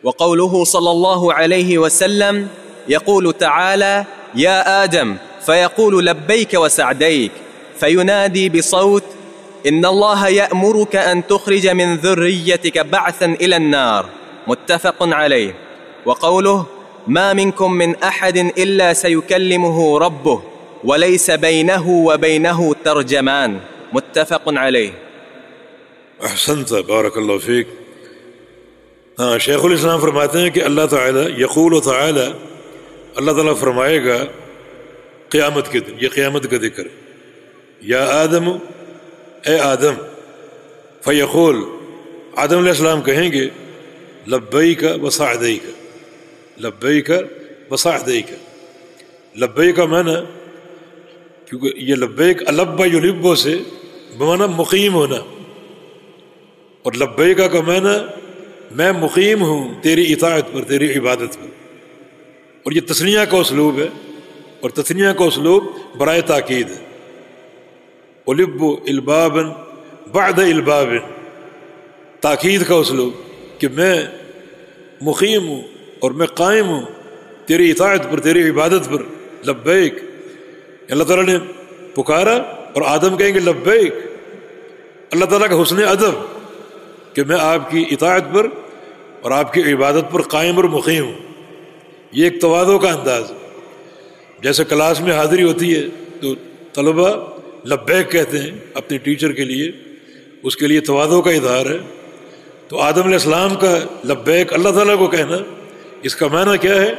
وقوله صلى الله عليه وسلم يقول تعالى: يا آدم، فيقول لبيك وسعديك، فينادي بصوت: إن الله يأمرك أن تخرج من ذريتك بعثا إلى النار. متفق عليه. وقوله: ما منكم من أحد إلا سيكلمه ربه وليس بينه وبينه ترجمان. متفق عليه. احسنت، بارک اللہ فیک. ہاں، شیخ الاسلام فرماتے ہیں کہ اللہ تعالیٰ یقول تعالی، اللہ تعالیٰ فرمائے گا قیامت کے دن، یہ قیامت کا ذکر، یا آدم، اے آدم، فیقول، آدم علیہ السلام کہیں گے لبیک وسعدیک، لبیک وسعدیک. لبیک کا معنی، کیونکہ یہ لبیک الب یلبو سے بمعنی مقیم ہونا، اور لبیک کا معنی میں مقیم ہوں تیری اطاعت پر، تیری عبادت پر. اور یہ تثنیہ کا اسلوب ہے، اور تثنیہ کا اسلوب برائے تاکید ہے. الب البابا بعد الباب، تاکید کا اسلوب کہ میں مقیم ہوں اور میں قائم ہوں تیری اطاعت پر، تیری عبادت پر. لبیک، اللہ تعالیٰ نے پکارا اور آدم کہیں گے لبیک. اللہ تعالیٰ کا حسن ادب کہ میں آپ کی اطاعت پر اور آپ کی عبادت پر قائم اور مقیم ہوں. یہ ایک تواضع کا انداز. جیسے کلاس میں حاضری ہوتی ہے تو طلباء لبیک کہتے ہیں اپنے ٹیچر کے لیے، اس کے لیے تواضع کا اظہار ہے. تو آدم علیہ السلام کا لبیک اللہ تعالیٰ کو کہنا، اس کا معنی کیا ہے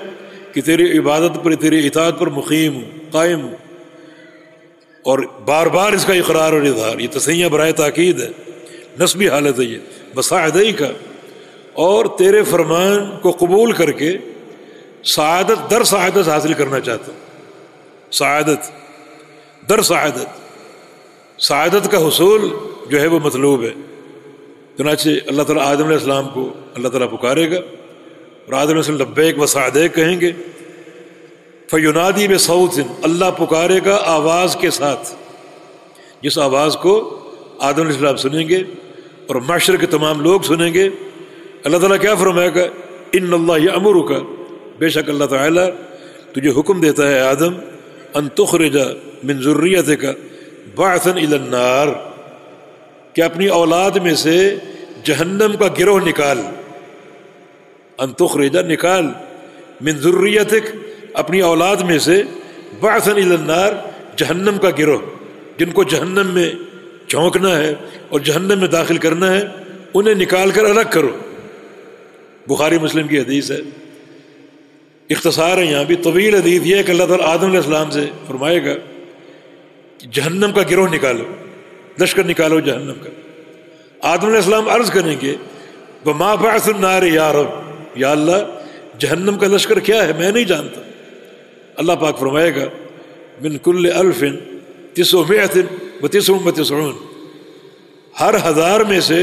کہ تیری عبادت پر، تیری اطاعت پر مقیم ہوں، قائم ہوں. اور بار بار اس کا اقرار اور اظہار، یہ تسنیہ برائے تاکید ہے، نسبی حالت ہے یہ. بسعدی کا، اور تیرے فرمان کو قبول کر کے سعادت در سعادت حاصل کرنا چاہتا ہوں. سعادت در سعادت، سعادت کا حصول جو ہے وہ مطلوب ہے. چنانچہ اللہ تعالیٰ آدم علیہ السلام کو اللہ تعالیٰ پکارے گا اور آدم علیہ السلام لبیک وسعدیک کہیں گے. فینادی بصوت، اللہ پکارے گا آواز کے ساتھ، جس آواز کو آدم علیہ السلام سنیں گے اور معاشرے کے تمام لوگ سنیں گے. اللہ تعالیٰ کیا فرمائے گا؟ ان اللہ یأمرک، بے شک اللہ تعالیٰ تجھے حکم دیتا ہے آدم، ان تخرج من ذریتک بعثا الی النار، کہ اپنی اولاد میں سے جہنم کا گروہ نکال. ان تخرج، نکال، من ذریتک، اپنی اولاد میں سے، بعثا الی النار، جہنم کا گروہ، جن کو جہنم میں جھونکنا ہے اور جہنم میں داخل کرنا ہے، انہیں نکال کر الگ کرو. بخاری مسلم کی حدیث ہے. اختصار ہے یہاں بھی، طویل حدیث یہ ہے کہ اللہ تعالیٰ آدم علیہ السلام سے فرمائے گا کہ جہنم کا گروہ نکالو، لشکر نکالو جہنم کا. آدم علیہ السلام عرض کریں گے وما بعث النار یا رب، یا اللہ جہنم کا لشکر کیا ہے، میں نہیں جانتا. اللہ پاک فرمائے گا من کل 1999 ہر 1000 میں سے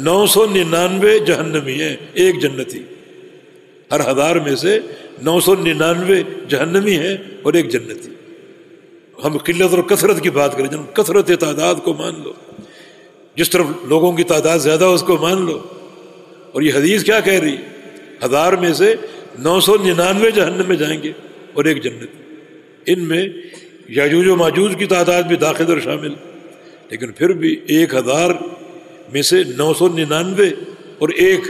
999 جہنمی ہیں، ایک جنتی. ہر 1000 میں سے 999 جہنمی ہیں اور ایک جنتی. ہم قلت اور کثرت کی بات کریں، جب کثرت تعداد کو مان لو، جس طرف لوگوں کی تعداد زیادہ اس کو مان لو. اور یہ حدیث کیا کہہ رہی؟ 1000 میں سے 999 جہنم میں جائیں گے اور ایک جنت. ان میں یاجوج و ماجوج کی تعداد بھی داخل اور شامل، لیکن پھر بھی 1000 میں سے 999 اور ایک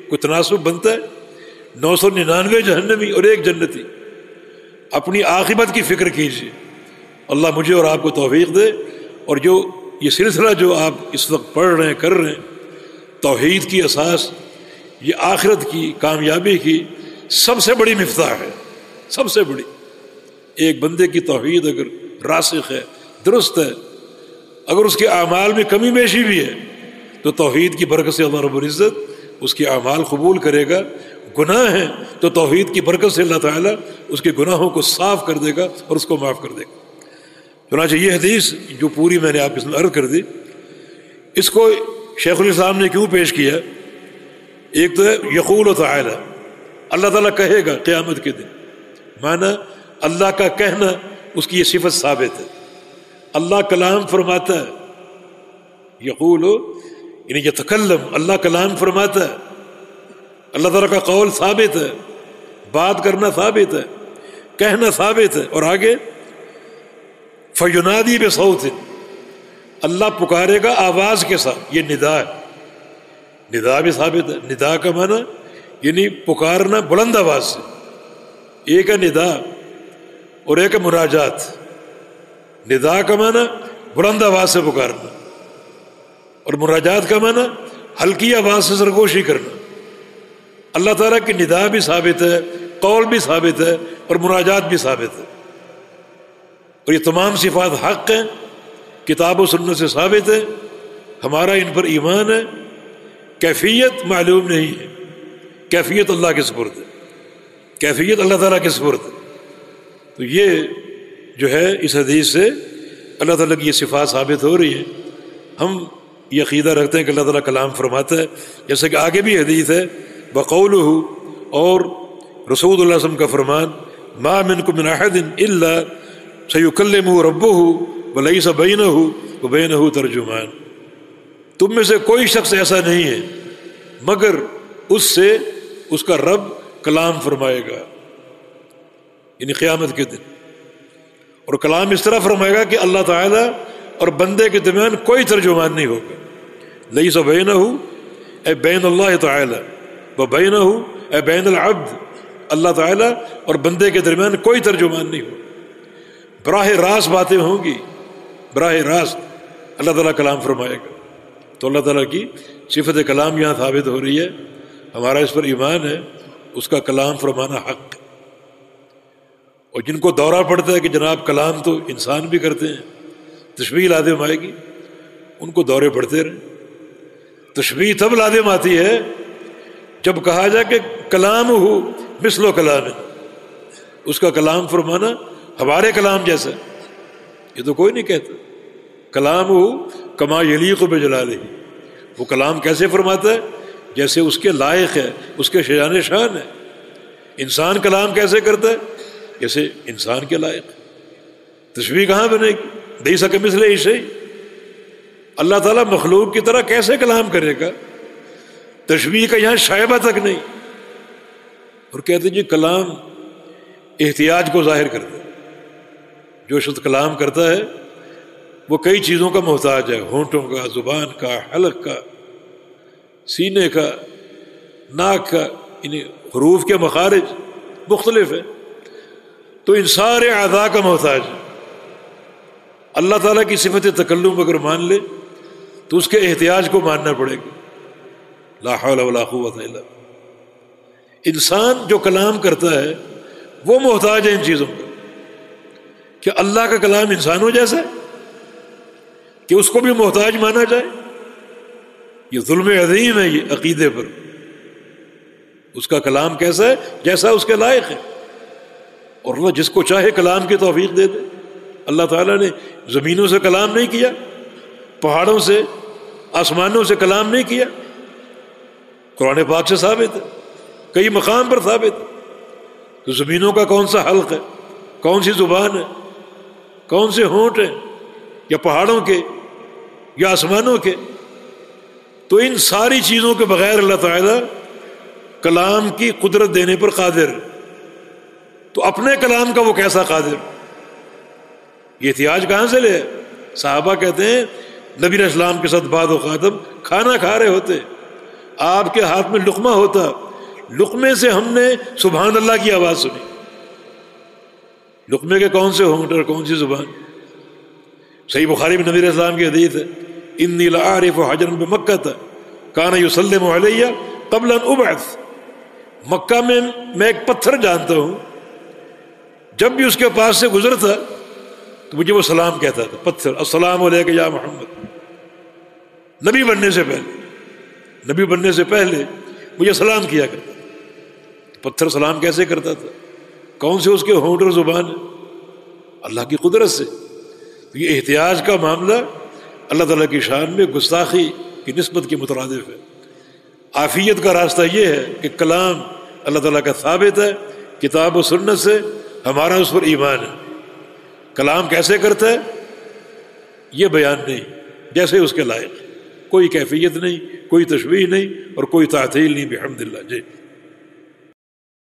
کو تناسب بنتا ہے. 999 جہنمی اور ایک جنتی. اپنی عاقبت کی فکر کیجیے. اللہ مجھے اور آپ کو توفیق دے. اور جو یہ سلسلہ جو آپ اس وقت پڑھ رہے ہیں، کر رہے ہیں، توحید کی اساس، یہ آخرت کی کامیابی کی سب سے بڑی مفتاح ہے، سب سے بڑی. ایک بندے کی توحید اگر راسخ ہے، درست ہے، اگر اس کے اعمال میں کمی بیشی بھی ہے تو توحید کی برکت سے اللہ رب العزت اس کے اعمال قبول کرے گا. گناہ ہیں تو توحید کی برکت سے اللہ تعالیٰ اس کے گناہوں کو صاف کر دے گا اور اس کو معاف کر دے گا. چنانچہ یہ حدیث جو پوری میں نے آپ اس میں عرض کر دی، اس کو شیخ الاسلام نے کیوں پیش کیا؟ ایک تو ہے یقول تعالی، اللہ تعالیٰ کہے گا قیامت کے دن. معنی اللہ کا کہنا، اس کی یہ صفت ثابت ہے. اللہ کلام فرماتا ہے، یقول یعنی یتکلم، اللہ کلام فرماتا ہے. اللہ تعالیٰ کا قول ثابت ہے، بات کرنا ثابت ہے، کہنا ثابت ہے. اور آگے فَيُنَادِي بِصَوْتٍ، اللہ پکارے گا آواز کے ساتھ. یہ ندا ہے، ندا بھی ثابت ہے. ندا کا معنی یعنی پکارنا بلند آواز سے. ایک ہے ندا اور ایک ہے مناجات. ندا کا معنی بلند آواز سے پکارنا، اور مناجات کا معنی ہلکی آواز سے سرگوشی کرنا. اللہ تعالیٰ کی ندا بھی ثابت ہے، قول بھی ثابت ہے، اور مناجات بھی ثابت ہے. اور یہ تمام صفات حق ہیں، کتاب و سنت سے ثابت ہے. ہمارا ان پر ایمان ہے. کیفیت معلوم نہیں ہے، کیفیت اللہ کے سپرد ہے، کیفیت اللہ تعالیٰ کے سپرد ہے. تو یہ جو ہے اس حدیث سے اللہ تعالیٰ کی یہ صفات ثابت ہو رہی ہے. ہم یہ عقیدہ رکھتے ہیں کہ اللہ تعالیٰ کلام فرماتا ہے، جیسے کہ آگے بھی حدیث ہے بقولہ، اور رسول اللہ صلی اللہ علیہ وسلم کا فرمان ما منکم من احد الا سیکلمہ ربہ ولیس بینہ وبینہ ترجمان. تم میں سے کوئی شخص ایسا نہیں ہے مگر اس سے اس کا رب کلام فرمائے گا، یعنی قیامت کے دن. اور کلام اس طرح فرمائے گا کہ اللہ تعالیٰ اور بندے کے درمیان کوئی ترجمان نہیں ہوگا. لیس بینہ اے بین اللہ تعالیٰ و بینہ اے بین العبد، اللہ تعالیٰ اور بندے کے درمیان کوئی ترجمان نہیں ہوگا. براہ راست باتیں ہوں گی، براہ راست اللہ تعالیٰ کلام فرمائے گا. تو اللہ تعالیٰ کی صفت کلام یہاں ثابت ہو رہی ہے. ہمارا اس پر ایمان ہے، اس کا کلام فرمانا حق ہے. اور جن کو دورہ پڑتا ہے کہ جناب کلام تو انسان بھی کرتے ہیں، تشبیہ لازم آئے گی، ان کو دورے پڑتے رہیں. تشبیہ تب لازم آتی ہے جب کہا جائے کہ کلام ہو مثل و کلام، اس کا کلام فرمانا ہمارے کلام جیسا. یہ تو کوئی نہیں کہتا. کلام ہو کما یلیق بجلالہ، وہ کلام کیسے فرماتا ہے؟ جیسے اس کے لائق ہے، اس کے شان شان ہے. انسان کلام کیسے کرتا ہے؟ جیسے انسان کے لائق. تشبیہ کہاں بنے گی؟ لیس کمثلہ شیء. اللہ تعالیٰ مخلوق کی طرح کیسے کلام کرے گا؟ تشبیہ کا یہاں شائبہ تک نہیں. اور کہتے ہیں جی کلام احتیاج کو ظاہر کرتا ہے. جو شخص کلام کرتا ہے وہ کئی چیزوں کا محتاج ہے، ہونٹوں کا، زبان کا، حلق کا، سینے کا، ناک کا، یعنی حروف کے مخارج مختلف ہیں. تو ان سارے اعضاء کا محتاج ہے. اللہ تعالیٰ کی صفت تکلم اگر مان لے تو اس کے احتیاج کو ماننا پڑے گا. لا حول ولا قوت الا باللہ. انسان جو کلام کرتا ہے وہ محتاج ہے ان چیزوں کا. کہ اللہ کا کلام انسانوں جیسا ہے کہ اس کو بھی محتاج مانا جائے؟ یہ ظلم عظیم ہے یہ عقیدے پر. اس کا کلام کیسا ہے؟ جیسا اس کے لائق ہے. اور اللہ جس کو چاہے کلام کی توفیق دے دے. اللہ تعالیٰ نے زمینوں سے کلام نہیں کیا، پہاڑوں سے، آسمانوں سے کلام نہیں کیا. قرآن پاک سے ثابت ہے، کئی مقام پر ثابت ہے. تو زمینوں کا کون سا حلق ہے، کون سی زبان ہے، کون سے ہونٹ ہیں، یا پہاڑوں کے یا آسمانوں کے؟ تو ان ساری چیزوں کے بغیر اللہ تعالیٰ کلام کی قدرت دینے پر قادر ہے. تو اپنے کلام کا وہ کیسا قادر؟ یہ احتیاج کہاں سے لے؟ صحابہ کہتے ہیں نبی علیہ السلام کے ساتھ بعد اوقات ہم کھانا کھا رہے ہوتے، آپ کے ہاتھ میں لقمہ ہوتا، لقمے سے ہم نے سبحان اللہ کی آواز سنی. لقمے کے کون سے ہونٹ اور کون سی زبان؟ صحیح بخاری میں نبی علیہ السلام کی حدیث ہے انی لأعرف حجرا بمکہ کان یسلم علیہ قبل ان ابعث. مکہ میں ایک پتھر جانتا ہوں، جب بھی اس کے پاس سے گزرتا تو مجھے وہ سلام کہتا تھا. پتھر السلام علیک یا محمد. نبی بننے سے پہلے، نبی بننے سے پہلے مجھے سلام کیا کرتا. پتھر سلام کیسے کرتا تھا؟ کون سے اس کے ہونٹ اور زبان ہے؟ اللہ کی قدرت سے. تو یہ احتیاج کا معاملہ اللہ تعالیٰ کی شان میں گستاخی کی نسبت کے مترادف ہے. عافیت کا راستہ یہ ہے کہ کلام اللہ تعالیٰ کا ثابت ہے کتاب و سنت سے، ہمارا اس پر ایمان ہے. کلام کیسے کرتا ہے یہ بیان نہیں، جیسے اس کے لائق. کوئی کیفیت نہیں، کوئی تشبیہ نہیں، اور کوئی تعطیل نہیں. بحمد اللہ. جی